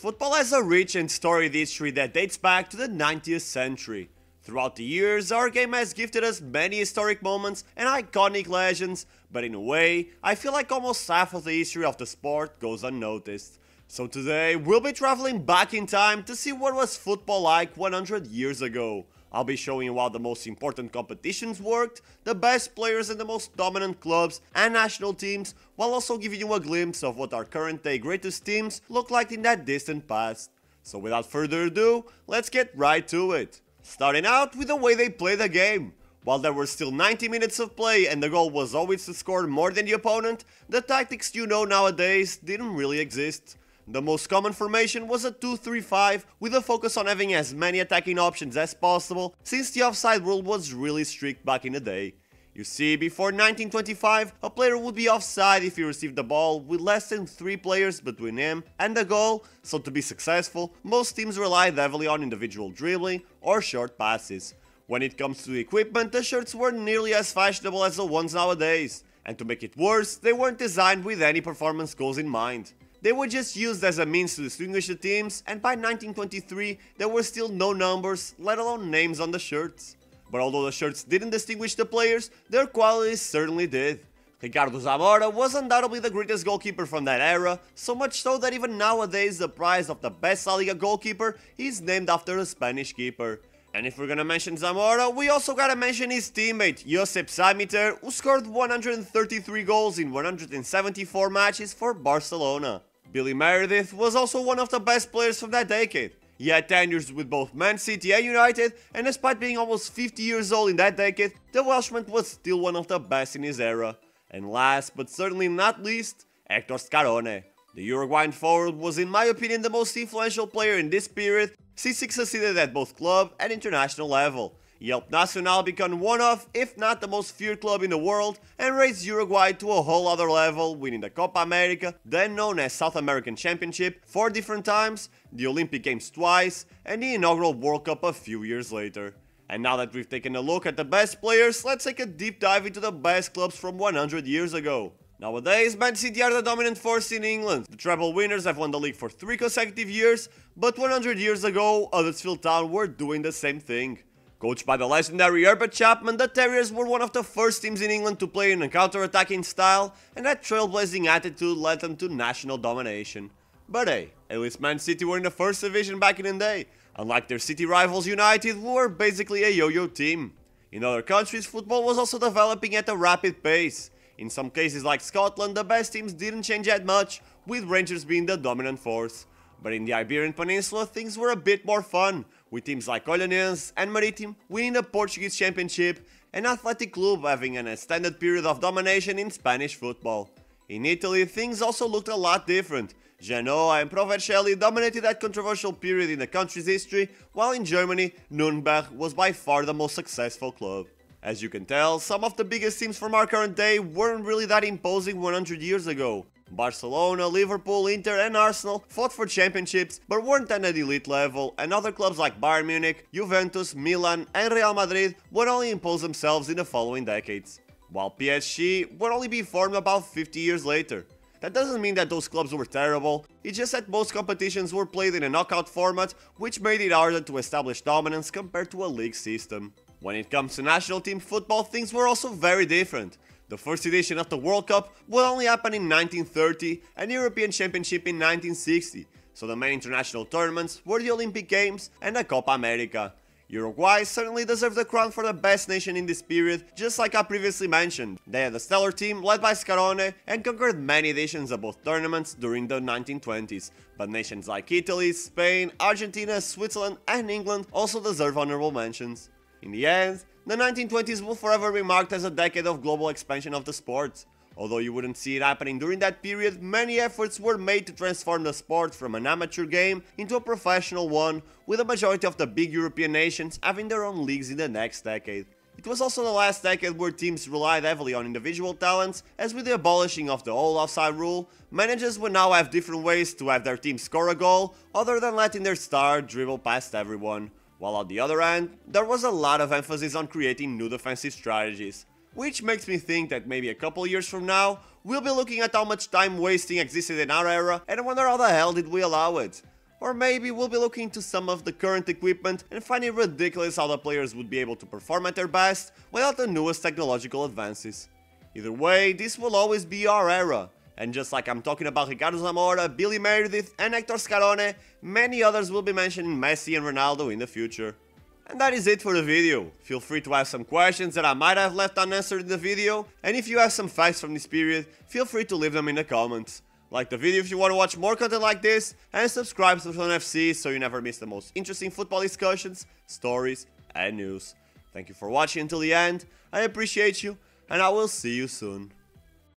Football has a rich and storied history that dates back to the 19th century. Throughout the years, our game has gifted us many historic moments and iconic legends, but in a way, I feel like almost half of the history of the sport goes unnoticed. So today, we'll be traveling back in time to see what was football like 100 years ago. I'll be showing you how the most important competitions worked, the best players and the most dominant clubs and national teams, while also giving you a glimpse of what our current day greatest teams look like in that distant past. So without further ado, let's get right to it. Starting out with the way they play the game. While there were still 90 minutes of play and the goal was always to score more than the opponent, the tactics you know nowadays didn't really exist. The most common formation was a 2-3-5 with a focus on having as many attacking options as possible, since the offside rule was really strict back in the day. You see, before 1925, a player would be offside if he received the ball with less than 3 players between him and the goal, so to be successful, most teams relied heavily on individual dribbling or short passes. When it comes to the equipment, the shirts were nearly as fashionable as the ones nowadays, and to make it worse, they weren't designed with any performance goals in mind. They were just used as a means to distinguish the teams, and by 1923 there were still no numbers, let alone names on the shirts. But although the shirts didn't distinguish the players, their qualities certainly did. Ricardo Zamora was undoubtedly the greatest goalkeeper from that era, so much so that even nowadays the prize of the best La Liga goalkeeper is named after a Spanish keeper. And if we're gonna mention Zamora, we also gotta mention his teammate, Josep Samiter, who scored 133 goals in 174 matches for Barcelona. Billy Meredith was also one of the best players from that decade. He had tenures with both Man City and United, and despite being almost 50 years old in that decade, the Welshman was still one of the best in his era. And last, but certainly not least, Hector Scarone. The Uruguayan forward was in my opinion the most influential player in this period, since he succeeded at both club and international level. He helped Nacional become one of, if not the most feared club in the world, and raised Uruguay to a whole other level, winning the Copa America, then known as South American Championship, 4 different times, the Olympic Games twice, and the inaugural World Cup a few years later. And now that we've taken a look at the best players, let's take a deep dive into the best clubs from 100 years ago. Nowadays, Man City are the dominant force in England. The treble winners have won the league for 3 consecutive years, but 100 years ago, Huddersfield Town were doing the same thing. Coached by the legendary Herbert Chapman, the Terriers were one of the first teams in England to play in a counter-attacking style, and that trailblazing attitude led them to national domination. But hey, at least Man City were in the first division back in the day, unlike their city rivals United, who were basically a yo-yo team. In other countries, football was also developing at a rapid pace. In some cases like Scotland, the best teams didn't change that much, with Rangers being the dominant force. But in the Iberian Peninsula, things were a bit more fun, with teams like Olhanense and Marítimo winning the Portuguese Championship, and Athletic Club having an extended period of domination in Spanish football. In Italy, things also looked a lot different. Genoa and Pro Vercelli dominated that controversial period in the country's history, while in Germany, Nürnberg was by far the most successful club. As you can tell, some of the biggest teams from our current day weren't really that imposing 100 years ago. Barcelona, Liverpool, Inter and Arsenal fought for championships but weren't at an elite level, and other clubs like Bayern Munich, Juventus, Milan and Real Madrid would only impose themselves in the following decades, while PSG would only be formed about 50 years later. That doesn't mean that those clubs were terrible, it's just that most competitions were played in a knockout format, which made it harder to establish dominance compared to a league system. When it comes to national team football, things were also very different. The first edition of the World Cup would only happen in 1930 and the European Championship in 1960, so the main international tournaments were the Olympic Games and the Copa America. Uruguay certainly deserved the crown for the best nation in this period, just like I previously mentioned. They had a stellar team led by Scarone and conquered many editions of both tournaments during the 1920s, but nations like Italy, Spain, Argentina, Switzerland and England also deserve honorable mentions. In the end, the 1920s will forever be marked as a decade of global expansion of the sport. Although you wouldn't see it happening during that period, many efforts were made to transform the sport from an amateur game into a professional one, with a majority of the big European nations having their own leagues in the next decade. It was also the last decade where teams relied heavily on individual talents, as with the abolishing of the old offside rule, managers would now have different ways to have their team score a goal, other than letting their star dribble past everyone. While on the other hand, there was a lot of emphasis on creating new defensive strategies. Which makes me think that maybe a couple years from now, we'll be looking at how much time wasting existed in our era and wonder how the hell did we allow it. Or maybe we'll be looking into some of the current equipment and finding ridiculous how the players would be able to perform at their best without the newest technological advances. Either way, this will always be our era, and just like I'm talking about Ricardo Zamora, Billy Meredith and Hector Scarone, many others will be mentioning Messi and Ronaldo in the future. And that is it for the video. Feel free to ask some questions that I might have left unanswered in the video, and if you have some facts from this period, feel free to leave them in the comments. Like the video if you want to watch more content like this, and subscribe to Fun FC so you never miss the most interesting football discussions, stories and news. Thank you for watching until the end, I appreciate you, and I will see you soon.